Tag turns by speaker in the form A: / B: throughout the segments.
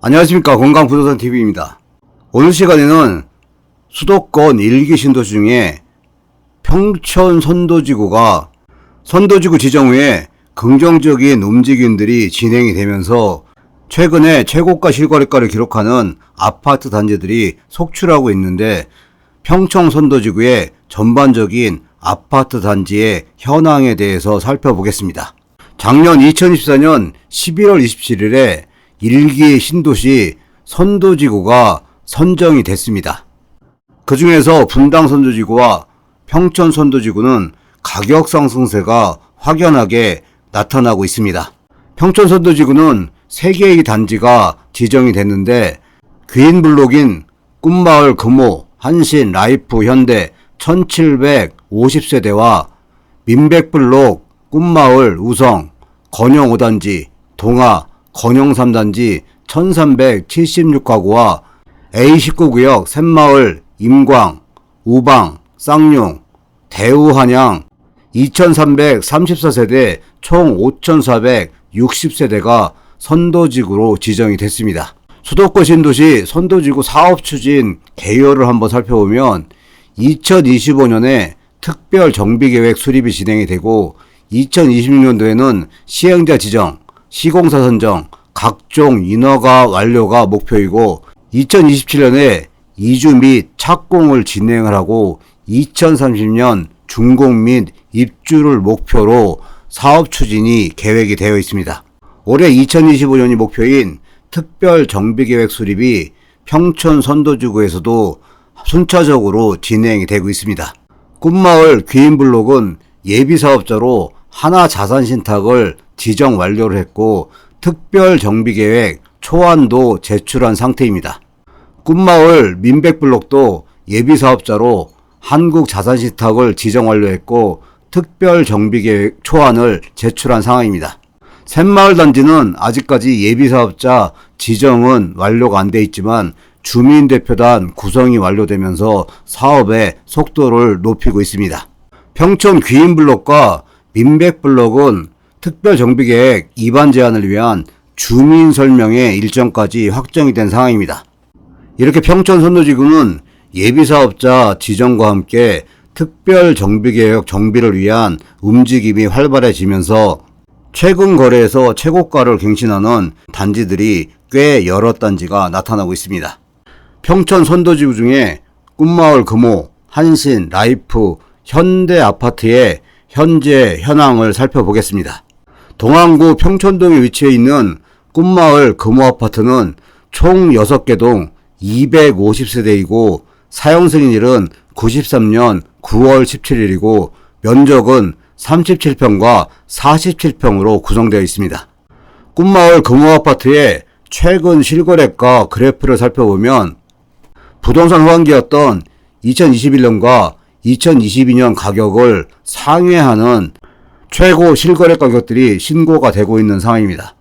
A: 안녕하십니까. 건강부동산TV입니다. 오늘 시간에는 수도권 1기 신도시 중에 평촌 선도지구가 선도지구 지정 후에 긍정적인 움직임들이 진행이 되면서 최근에 최고가 실거래가를 기록하는 아파트 단지들이 속출하고 있는데, 평촌 선도지구의 전반적인 아파트 단지의 현황에 대해서 살펴보겠습니다. 작년 2024년 11월 27일에 1기 신도시 선도지구가 선정이 됐습니다. 그 중에서 분당 선도지구와 평촌 선도지구는 가격 상승세가 확연하게 나타나고 있습니다. 평촌 선도지구는 3개의 단지가 지정이 됐는데, 귀인블록인 꿈마을 금호, 한신, 라이프, 현대 1750세대와 민백블록, 꿈마을, 우성, 건영 5단지, 동아, 건영 3단지 1376가구와 A19구역 샘마을, 임광, 우방, 쌍용, 대우한양 2334세대 총 5460세대가 선도지구로 지정이 됐습니다. 수도권 신도시 선도지구 사업추진 개요를 한번 살펴보면 2025년에 특별 정비계획 수립이 진행이 되고, 2026년도에는 시행자 지정, 시공사 선정, 각종 인허가 완료가 목표이고, 2027년에 이주 및 착공을 진행을 하고 2030년 준공 및 입주를 목표로 사업 추진이 계획이 되어 있습니다. 올해 2025년이 목표인 특별 정비계획 수립이 평촌 선도지구에서도 순차적으로 진행이 되고 있습니다. 꿈마을 귀인블록은 예비사업자로 하나자산신탁을 지정 완료를 했고, 특별 정비계획 초안도 제출한 상태입니다. 꿈마을 민백블록도 예비사업자로 한국자산신탁을 지정 완료했고, 특별 정비계획 초안을 제출한 상황입니다. 샘마을 단지는 아직까지 예비사업자 지정은 완료가 안 돼 있지만 주민대표단 구성이 완료되면서 사업의 속도를 높이고 있습니다. 평촌 귀인블록과 민백블록은 특별정비계획 입안 제한을 위한 주민설명회 일정까지 확정이 된 상황입니다. 이렇게 평촌 선도지구는 예비사업자 지정과 함께 특별정비계획 정비를 위한 움직임이 활발해지면서 최근 거래에서 최고가를 갱신하는 단지들이 꽤 여러 단지가 나타나고 있습니다. 평촌 선도지구 중에 꿈마을 금호, 한신, 라이프, 현대 아파트의 현재 현황을 살펴보겠습니다. 동안구 평촌동에 위치해 있는 꿈마을 금호 아파트는 총 6개 동 250세대이고 사용승인일은 93년 9월 17일이고 면적은 37평과 47평으로 구성되어 있습니다. 꿈마을 금호 아파트의 최근 실거래가 그래프를 살펴보면 부동산 호황기였던 2021년과 2022년 가격을 상회하는 최고 실거래 가격들이 신고가 되고 있는 상황입니다.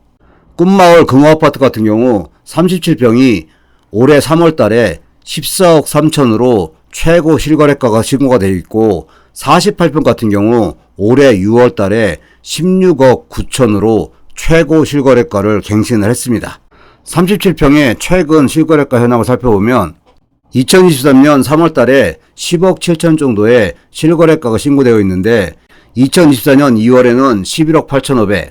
A: 꿈마을 금호 아파트 같은 경우 37평이 올해 3월 달에 14억 3천으로 최고 실거래가가 신고가 되어 있고, 48평 같은 경우 올해 6월 달에 16억 9천으로 최고 실거래가를 갱신을 했습니다. 37평의 최근 실거래가 현황을 살펴보면 2023년 3월 달에 10억 7천 정도의 실거래가가 신고되어 있는데, 2024년 2월에는 11억 8천5백,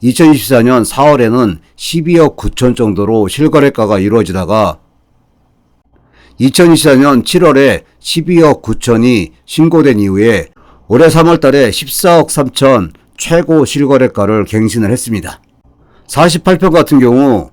A: 2024년 4월에는 12억 9천 정도로 실거래가가 이루어지다가 2024년 7월에 12억 9천이 신고된 이후에 올해 3월 달에 14억 3천 최고 실거래가를 갱신을 했습니다. 48평 같은 경우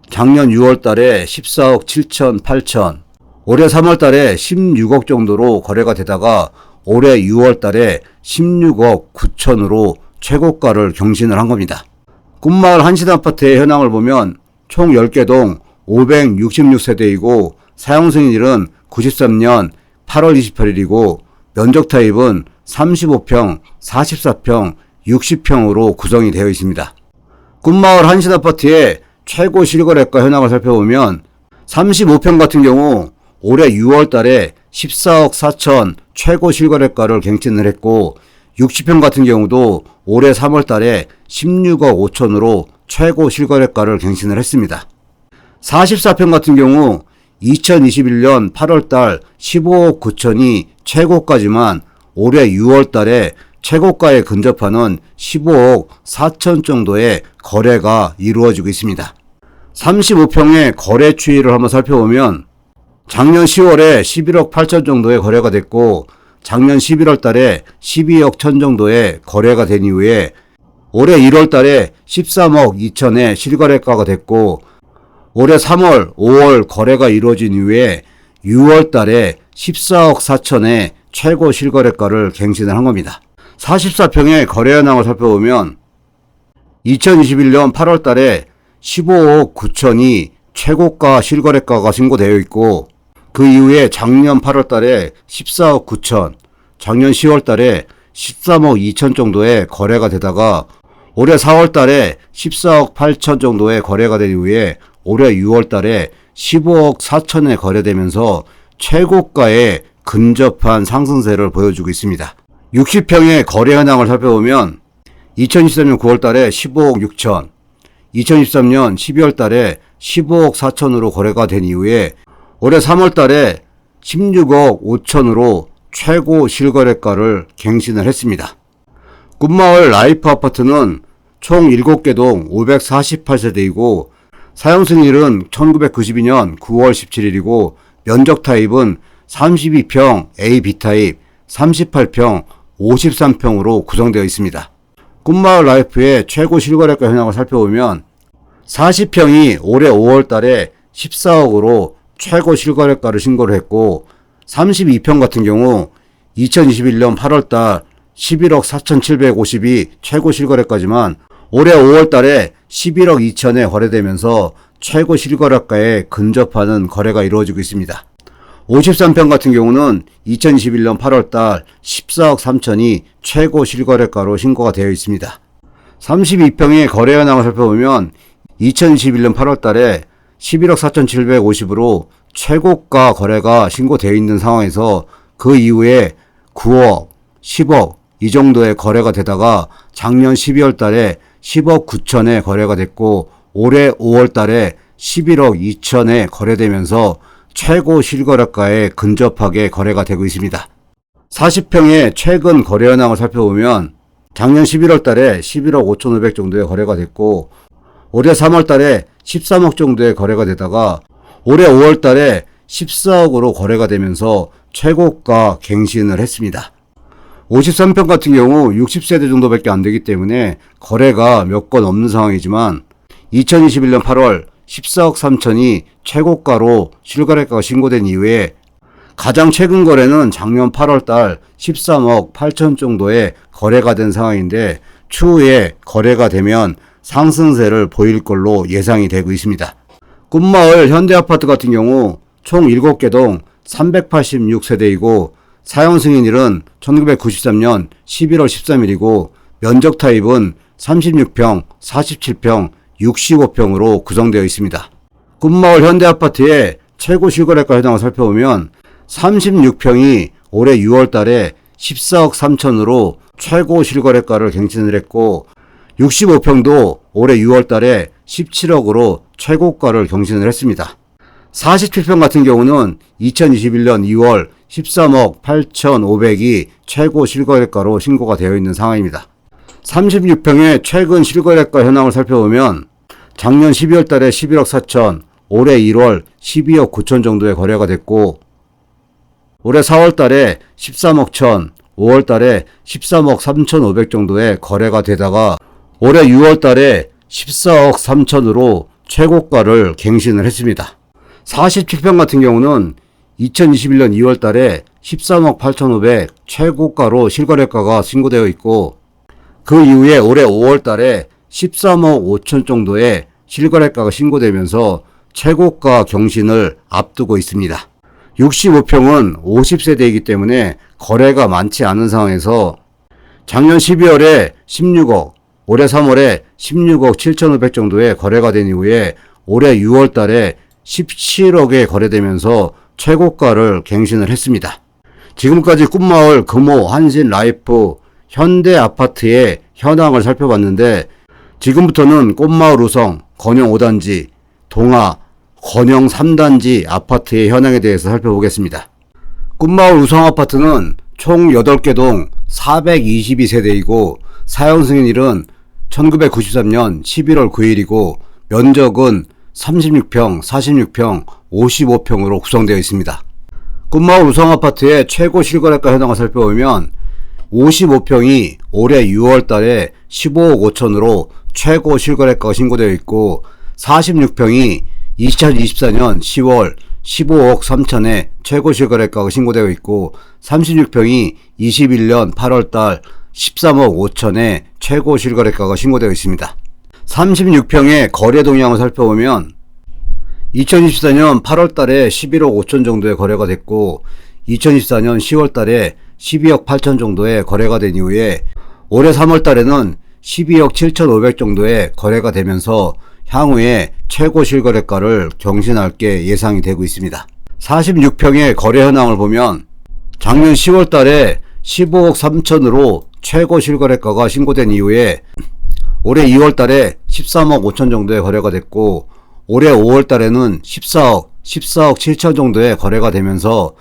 A: 작년 6월 달에 14억 7천 8천, 올해 3월 달에 16억 정도로 거래가 되다가 올해 6월 달에 16억 9천으로 최고가를 경신을 한 겁니다. 꿈마을 한신 아파트의 현황을 보면 총 10개 동 566세대이고 사용승인일은 93년 8월 28일이고 면적 타입은 35평, 44평, 60평으로 구성이 되어 있습니다. 꿈마을 한신 아파트의 최고 실거래가 현황을 살펴보면 35평 같은 경우 올해 6월 달에 14억 4천 최고 실거래가를 갱신을 했고, 60평 같은 경우도 올해 3월 달에 16억 5천으로 최고 실거래가를 갱신을 했습니다. 44평 같은 경우 2021년 8월달 15억 9천이 최고가지만 올해 6월달에 최고가에 근접하는 15억 4천 정도의 거래가 이루어지고 있습니다. 35평의 거래 추이를 한번 살펴보면 작년 10월에 11억 8천 정도의 거래가 됐고 작년 11월 달에 12억 천 정도의 거래가 된 이후에 올해 1월 달에 13억 2천의 실거래가가 됐고 올해 3월, 5월 거래가 이루어진 이후에 6월 달에 14억 4천의 최고 실거래가를 갱신을 한 겁니다. 44평의 거래 현황을 살펴보면 2021년 8월 달에 15억 9천이 최고가 실거래가가 신고되어 있고 그 이후에 작년 8월 달에 14억 9천, 작년 10월 달에 13억 2천 정도의 거래가 되다가 올해 4월 달에 14억 8천 정도의 거래가 된 이후에 올해 6월 달에 15억 4천에 거래되면서 최고가에 근접한 상승세를 보여주고 있습니다. 60평의 거래 현황을 살펴보면 2023년 9월 달에 15억 6천, 2023년 12월 달에 15억 4천으로 거래가 된 이후에 올해 3월 달에 16억 5천으로 최고 실거래가를 갱신을 했습니다. 꿈마을 라이프 아파트는 총 7개 동 548세대이고 사용승일은 1992년 9월 17일이고 면적 타입은 32평 A, B타입, 38평, 53평으로 구성되어 있습니다. 꿈마을 라이프의 최고 실거래가 현황을 살펴보면 40평이 올해 5월 달에 14억으로 최고 실거래가를 신고를 했고 32평 같은 경우 2021년 8월 달 11억 4,750이 최고 실거래가지만 올해 5월 달에 11억 2천에 거래되면서 최고 실거래가에 근접하는 거래가 이루어지고 있습니다. 53평 같은 경우는 2021년 8월 달 14억 3천이 최고 실거래가로 신고가 되어 있습니다. 32평의 거래 현황을 살펴보면 2021년 8월 달에 11억 4,750으로 최고가 거래가 신고되어 있는 상황에서 그 이후에 9억, 10억 이 정도의 거래가 되다가 작년 12월 달에 10억 9천에 거래가 됐고 올해 5월 달에 11억 2천에 거래되면서 최고 실거래가에 근접하게 거래가 되고 있습니다. 40평의 최근 거래 현황을 살펴보면 작년 11월 달에 11억 5,500 정도의 거래가 됐고 올해 3월 달에 13억 정도의 거래가 되다가 올해 5월 달에 14억으로 거래가 되면서 최고가 갱신을 했습니다. 53평 같은 경우 60세대 정도밖에 안 되기 때문에 거래가 몇 건 없는 상황이지만 2021년 8월 14억 3천이 최고가로 실거래가가 신고된 이후에 가장 최근 거래는 작년 8월 달 13억 8천 정도의 거래가 된 상황인데 추후에 거래가 되면 상승세를 보일 걸로 예상이 되고 있습니다. 꿈마을 현대아파트 같은 경우 총 7개 동 386세대이고 사용 승인일은 1993년 11월 13일이고 면적 타입은 36평, 47평, 65평으로 구성되어 있습니다. 꿈마을 현대아파트의 최고 실거래가 현황을 살펴보면 36평이 올해 6월 달에 14억 3천으로 최고 실거래가를 갱신을 했고 65평도 올해 6월 달에 17억으로 최고가를 경신을 했습니다. 47평 같은 경우는 2021년 2월 13억 8,500이 최고 실거래가로 신고가 되어 있는 상황입니다. 36평의 최근 실거래가 현황을 살펴보면 작년 12월 달에 11억 4천, 올해 1월 12억 9천 정도의 거래가 됐고 올해 4월 달에 13억 천, 5월 달에 13억 3,500 정도의 거래가 되다가 올해 6월 달에 14억 3천으로 최고가를 갱신을 했습니다. 47평 같은 경우는 2021년 2월 달에 13억 8,500 최고가로 실거래가가 신고되어 있고 그 이후에 올해 5월 달에 13억 5천 정도의 실거래가가 신고되면서 최고가 경신을 앞두고 있습니다. 65평은 50세대이기 때문에 거래가 많지 않은 상황에서 작년 12월에 16억, 올해 3월에 16억 7,500 정도의 거래가 된 이후에 올해 6월 달에 17억에 거래되면서 최고가를 갱신을 했습니다. 지금까지 꿈마을, 금호, 한신, 라이프, 현대 아파트의 현황을 살펴봤는데 지금부터는 꽃마을 우성, 건영 5단지, 동아, 건영 3단지 아파트의 현황에 대해서 살펴보겠습니다. 꽃마을 우성 아파트는 총 8개 동 422세대이고 사용 승인일은 1993년 11월 9일이고 면적은 36평, 46평, 55평으로 구성되어 있습니다. 꽃마을 우성 아파트의 최고 실거래가 현황을 살펴보면 55평이 올해 6월 달에 15억 5천으로 최고 실거래가가 신고되어 있고 46평이 2024년 10월 15억 3천에 최고 실거래가가 신고되어 있고 36평이 21년 8월 달 13억 5천에 최고 실거래가가 신고되어 있습니다. 36평의 거래 동향을 살펴보면 2024년 8월 달에 11억 5천 정도의 거래가 됐고 2024년 10월 달에 12억 8천 정도의 거래가 된 이후에 올해 3월 달에는 12억 7천 5백 정도의 거래가 되면서 향후에 최고 실거래가를 경신할 게 예상이 되고 있습니다. 46평의 거래 현황을 보면 작년 10월 달에 15억 3천으로 최고 실거래가가 신고된 이후에 올해 2월 달에 13억 5천 정도의 거래가 됐고 올해 5월 달에는 14억 7천 정도의 거래가 되면서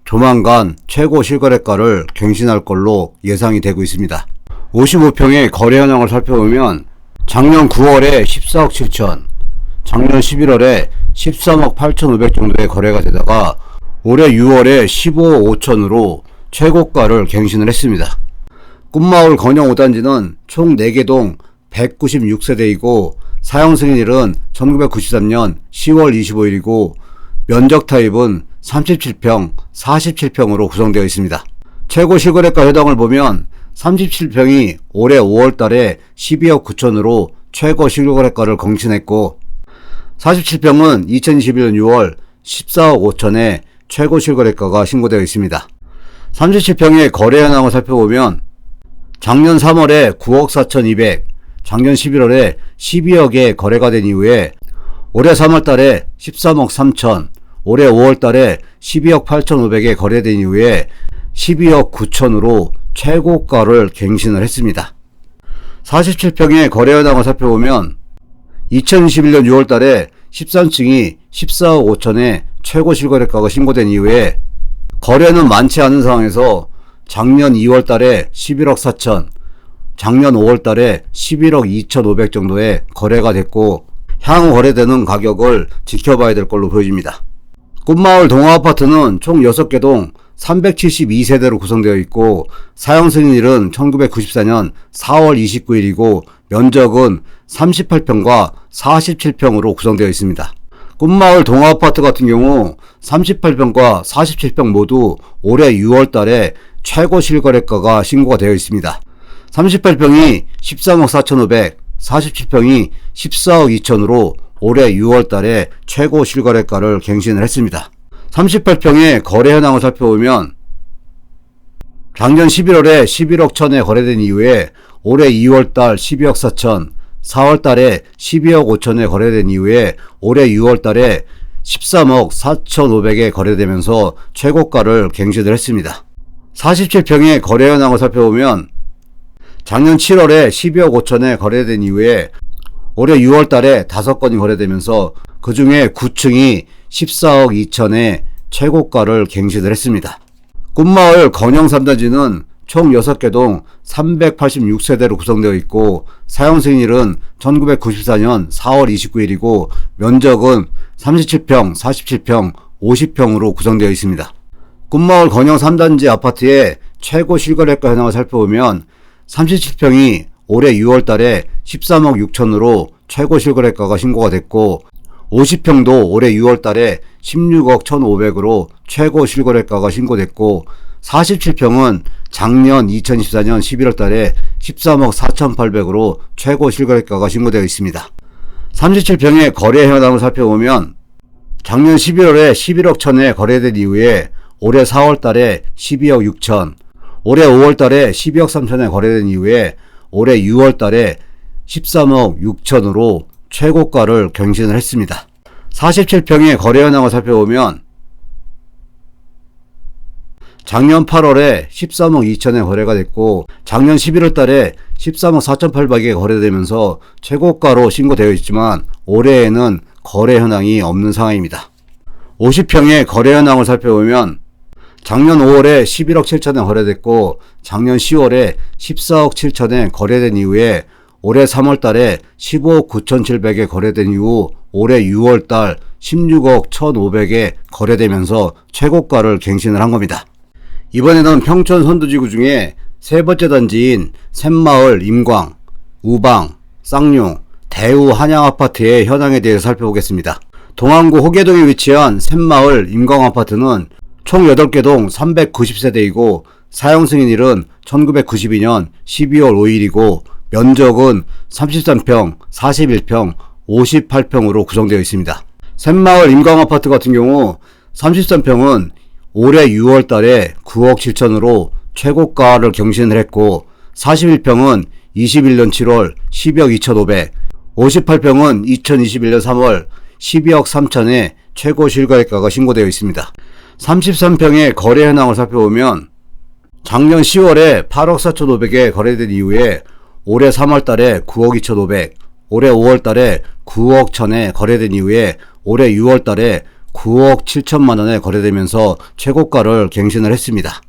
A: 조만간 최고 실거래가를 갱신할 걸로 예상이 되고 있습니다. 55평의 거래 현황을 살펴보면 작년 9월에 14억 7천, 작년 11월에 13억 8천 5백 정도의 거래가 되다가 올해 6월에 15억 5천으로 최고가를 갱신을 했습니다. 꽃마을 건영 5단지는 총 4개 동 196세대이고 사용 승인일은 1993년 10월 25일이고 면적 타입은 37평, 47평으로 구성되어 있습니다. 최고 실거래가 현황을 보면 37평이 올해 5월 달에 12억 9천으로 최고 실거래가를 경신했고 47평은 2021년 6월 14억 5천에 최고 실거래가가 신고되어 있습니다. 37평의 거래 현황을 살펴보면 작년 3월에 9억 4천 2백, 작년 11월에 12억에 거래가 된 이후에 올해 3월 달에 13억 3천, 올해 5월 달에 12억 8천 5백에 거래된 이후에 12억 9천으로 최고가를 갱신을 했습니다. 47평의 거래 현황을 살펴보면 2021년 6월 달에 13층이 14억 5천에 최고 실거래가가 신고된 이후에 거래는 많지 않은 상황에서 작년 2월 달에 11억 4천, 작년 5월 달에 11억 2천 5백 정도의 거래가 됐고 향후 거래되는 가격을 지켜봐야 될 걸로 보여집니다. 꽃마을 동아아파트는 총 6개 동 372세대로 구성되어 있고 사용 승인일은 1994년 4월 29일이고 면적은 38평과 47평으로 구성되어 있습니다. 꽃마을 동아아파트 같은 경우 38평과 47평 모두 올해 6월 달에 최고 실거래가가 신고가 되어 있습니다. 38평이 13억 4천 5백, 47평이 14억 2천으로 올해 6월 달에 최고 실거래가를 갱신을 했습니다. 38평의 거래 현황을 살펴보면 작년 11월에 11억 천에 거래된 이후에 올해 2월 달 12억 4천, 4월 달에 12억 5천에 거래된 이후에 올해 6월 달에 13억 4천 5백에 거래되면서 최고가를 갱신을 했습니다. 47평의 거래 현황을 살펴보면 작년 7월에 12억 5천에 거래된 이후에 올해 6월 달에 5건이 거래되면서 그 중에 9층이 14억 2천에 최고가를 갱신을 했습니다. 꽃마을 건영 3단지는 총 6개 동 386세대로 구성되어 있고 사용 승인일은 1994년 4월 29일이고 면적은 37평, 47평, 50평으로 구성되어 있습니다. 꽃마을 건영 3단지 아파트의 최고 실거래가 현황을 살펴보면 37평이 올해 6월 달에 13억 6천으로 최고 실거래가가 신고가 됐고 50평도 올해 6월 달에 16억 1,500으로 최고 실거래가가 신고됐고 47평은 작년 2024년 11월 달에 13억 4,800으로 최고 실거래가가 신고되어 있습니다. 37평의 거래 현황을 살펴보면 작년 11월에 11억 천에 거래된 이후에 올해 4월 달에 12억 6천, 올해 5월 달에 12억 3천에 거래된 이후에 올해 6월 달에 13억 6천으로 최고가를 경신을 했습니다. 47평의 거래 현황을 살펴보면 작년 8월에 13억 2천에 거래가 됐고 작년 11월 달에 13억 4,800에 거래되면서 최고가로 신고되어 있지만 올해에는 거래 현황이 없는 상황입니다. 50평의 거래 현황을 살펴보면 작년 5월에 11억 7천에 거래됐고 작년 10월에 14억 7천에 거래된 이후에 올해 3월 달에 15억 9,700에 거래된 이후 올해 6월 달 16억 1,500에 거래되면서 최고가를 갱신을 한 겁니다. 이번에는 평촌 선두지구 중에 세 번째 단지인 샘마을 임광, 우방, 쌍용, 대우 한양아파트의 현황에 대해서 살펴보겠습니다. 동안구 호계동에 위치한 샘마을 임광아파트는 총 8개 동 390세대이고 사용 승인일은 1992년 12월 5일이고 면적은 33평, 41평, 58평으로 구성되어 있습니다. 샘마을 임광아파트 같은 경우 33평은 올해 6월 달에 9억 7천으로 최고가를 경신을 했고 41평은 21년 7월 12억 2,500, 58평은 2021년 3월 12억 3천에 최고 실거래가가 신고되어 있습니다. 33평의 거래 현황을 살펴보면 작년 10월에 8억 4,500에 거래된 이후에 올해 3월 달에 9억 2,500, 올해 5월 달에 9억 1천에 거래된 이후에 올해 6월 달에 9억 7천만 원에 거래되면서 최고가를 갱신을 했습니다.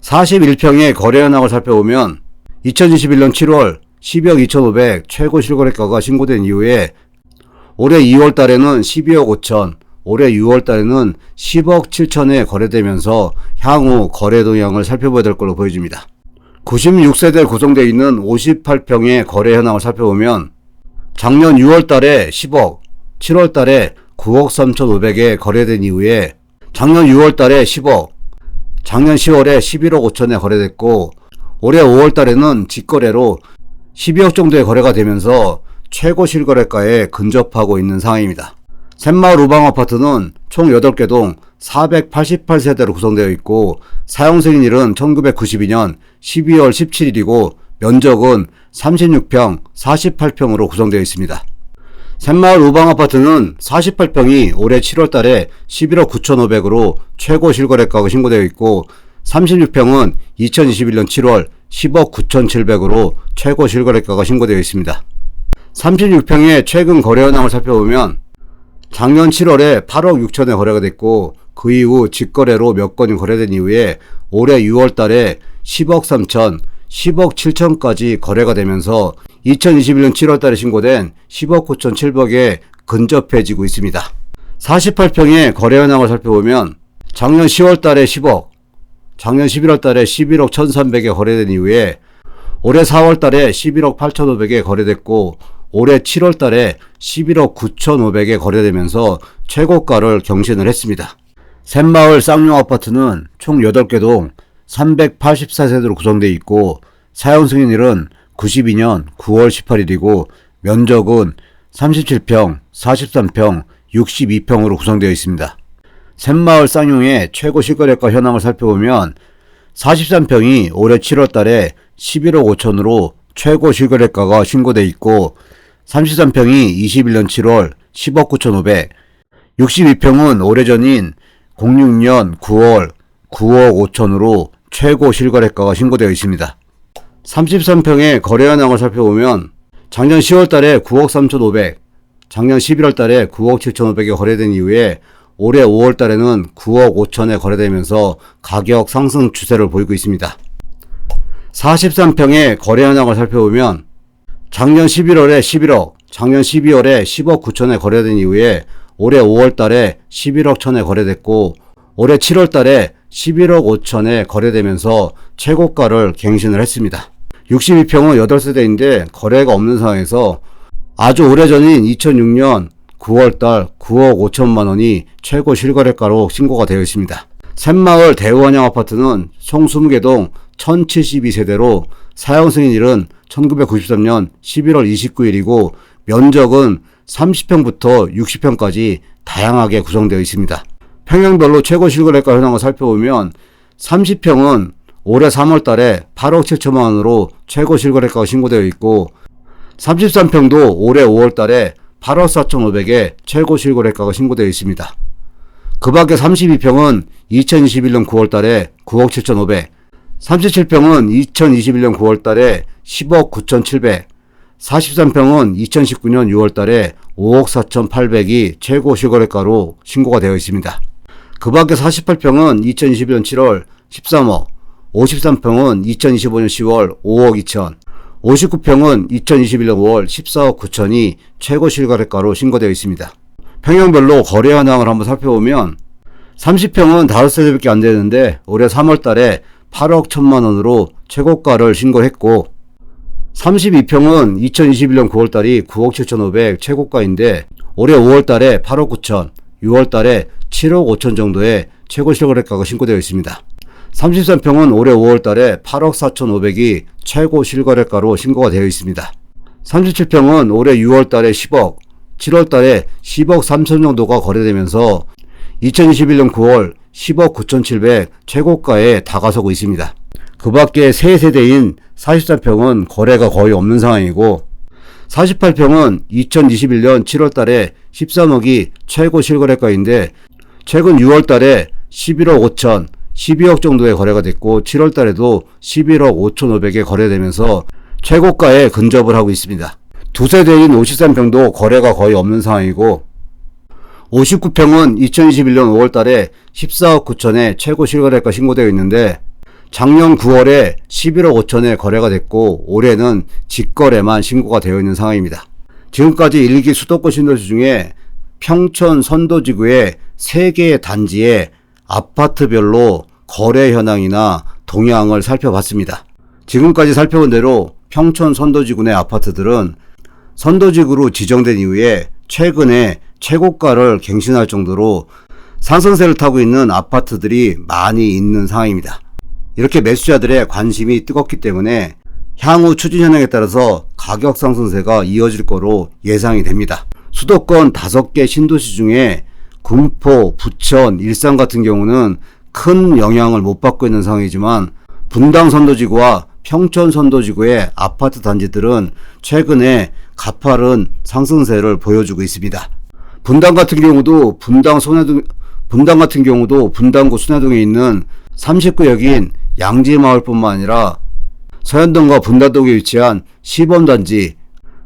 A: 41평의 거래 현황을 살펴보면 2021년 7월 12억 2,500 최고 실거래가가 신고된 이후에 올해 2월 달에는 12억 5천, 올해 6월 달에는 10억 7천에 거래되면서 향후 거래 동향을 살펴봐야 될 걸로 보여집니다. 96세대 구성되어 있는 58평의 거래 현황을 살펴보면 작년 6월 달에 10억, 7월 달에 9억 3,500에 거래된 이후에 작년 6월 달에 10억, 작년 10월에 11억 5천에 거래됐고 올해 5월 달에는 직거래로 12억 정도의 거래가 되면서 최고 실거래가에 근접하고 있는 상황입니다. 샘마을 우방아파트는 총 8개 동 488세대로 구성되어 있고 사용 승인일은 1992년 12월 17일이고 면적은 36평, 48평으로 구성되어 있습니다. 샘마을 우방아파트는 48평이 올해 7월 달에 11억 9,500으로 최고 실거래가가 신고되어 있고 36평은 2021년 7월 10억 9,700으로 최고 실거래가가 신고되어 있습니다. 36평의 최근 거래 현황을 살펴보면 작년 7월에 8억 6천에 거래가 됐고 그 이후 직거래로 몇 건이 거래된 이후에 올해 6월 달에 10억 3천, 10억 7천까지 거래가 되면서 2021년 7월 달에 신고된 10억 9,700에 근접해지고 있습니다. 48평의 거래 현황을 살펴보면 작년 10월 달에 10억, 작년 11월 달에 11억 1,300에 거래된 이후에 올해 4월 달에 11억 8,500에 거래됐고 올해 7월 달에 11억 9,500에 거래되면서 최고가를 경신을 했습니다. 샘마을 쌍용 아파트는 총 8개 동 384세대로 구성되어 있고 사용 승인일은 92년 9월 18일이고 면적은 37평, 43평, 62평으로 구성되어 있습니다. 샘마을 쌍용의 최고 실거래가 현황을 살펴보면 43평이 올해 7월 달에 11억 5천으로 최고 실거래가가 신고되어 있고 33평이 21년 7월 10억 9,500, 62평은 오래전인 06년 9월 9억 5천으로 최고 실거래가가 신고되어 있습니다. 33평의 거래 현황을 살펴보면 작년 10월 달에 9억 3,500, 작년 11월 달에 9억 7,500에 거래된 이후에 올해 5월 달에는 9억 5천에 거래되면서 가격 상승 추세를 보이고 있습니다. 43평의 거래 현황을 살펴보면 작년 11월에 11억, 작년 12월에 10억 9천에 거래된 이후에 올해 5월 달에 11억 천에 거래됐고 올해 7월 달에 11억 5천에 거래되면서 최고가를 갱신을 했습니다. 62평은 8세대인데 거래가 없는 상황에서 아주 오래전인 2006년 9월달 9억 5천만 원이 최고 실거래가로 신고가 되어 있습니다. 샘마을 대우한양 아파트는 총 20개 동 1072세대로 사용 승인일은 1993년 11월 29일이고 면적은 30평부터 60평까지 다양하게 구성되어 있습니다. 평형별로 최고 실거래가 현황을 살펴보면 30평은 올해 3월 달에 8억 7천만 원으로 최고 실거래가가 신고되어 있고 33평도 올해 5월 달에 8억 4,500에 최고 실거래가가 신고되어 있습니다. 그 밖에 32평은 2021년 9월달에 9억 7,500, 37평은 2021년 9월달에 10억 9,700, 43평은 2019년 6월달에 5억 4,800이 최고 실거래가로 신고가 되어 있습니다. 그 밖에 48평은 2021년 7월 13억, 53평은 2025년 10월 5억 2천, 59평은 2021년 5월 14억 9천이 최고 실거래가로 신고되어 있습니다. 평형별로 거래 현황을 한번 살펴보면 30평은 5세대밖에 안 되는데 올해 3월달에 8억 1천만 원으로 최고가를 신고했고, 32평은 2021년 9월달이 9억 7,500 최고가인데 올해 5월달에 8억 9천, 6월달에 7억 5천 정도의 최고 실거래가가 신고되어 있습니다. 33평은 올해 5월달에 8억 4,500이 최고 실거래가로 신고가 되어 있습니다. 37평은 올해 6월달에 10억, 7월달에 10억 3천 정도가 거래되면서 2021년 9월 10억 9,700 최고가에 다가서고 있습니다. 그 밖에 3세대인 43평은 거래가 거의 없는 상황이고, 48평은 2021년 7월달에 13억이 최고 실거래가인데 최근 6월달에 11억 5천, 12억 정도의 거래가 됐고 7월달에도 11억 5,500에 거래되면서 최고가에 근접을 하고 있습니다. 2세대인 53평도 거래가 거의 없는 상황이고, 59평은 2021년 5월달에 14억 9천에 최고 실거래가 신고되어 있는데 작년 9월에 11억 5천에 거래가 됐고 올해는 직거래만 신고가 되어 있는 상황입니다. 지금까지 1기 수도권 신도시 중에 평촌 선도지구의 3개의 단지의 아파트별로 거래 현황이나 동향을 살펴봤습니다. 지금까지 살펴본 대로 평촌 선도지구 내 아파트들은 선도지구로 지정된 이후에 최근에 최고가를 갱신할 정도로 상승세를 타고 있는 아파트들이 많이 있는 상황입니다. 이렇게 매수자들의 관심이 뜨겁기 때문에 향후 추진 현황에 따라서 가격 상승세가 이어질 거로 예상이 됩니다. 수도권 5개 신도시 중에 군포, 부천, 일산 같은 경우는 큰 영향을 못 받고 있는 상황이지만 분당 선도지구와 평촌 선도지구의 아파트 단지들은 최근에 가파른 상승세를 보여주고 있습니다. 분당 같은 경우도 분당구 순회동에 있는 39역인 양지마을뿐만 아니라 서현동과 분당동에 위치한 시범단지,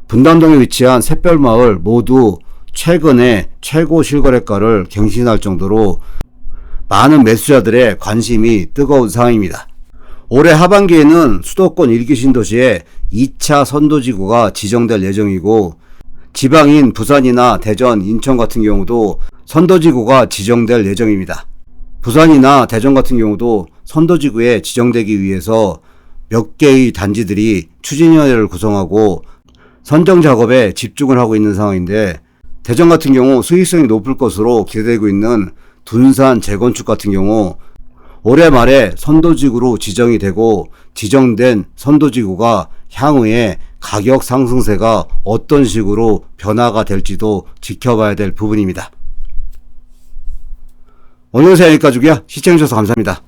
A: 분당동에 위치한 샛별마을 모두 최근에 최고 실거래가를 갱신할 정도로 많은 매수자들의 관심이 뜨거운 상황입니다. 올해 하반기에는 수도권 1기 신도시에 2차 선도지구가 지정될 예정이고, 지방인 부산이나 대전, 인천 같은 경우도 선도지구가 지정될 예정입니다. 부산이나 대전 같은 경우도 선도지구에 지정되기 위해서 몇 개의 단지들이 추진위원회를 구성하고 선정 작업에 집중을 하고 있는 상황인데, 대전 같은 경우 수익성이 높을 것으로 기대되고 있는 둔산 재건축 같은 경우 올해 말에 선도지구로 지정이 되고, 지정된 선도지구가 향후에 가격 상승세가 어떤 식으로 변화가 될지도 지켜봐야 될 부분입니다. 오늘 영상 여기까지고요. 시청해주셔서 감사합니다.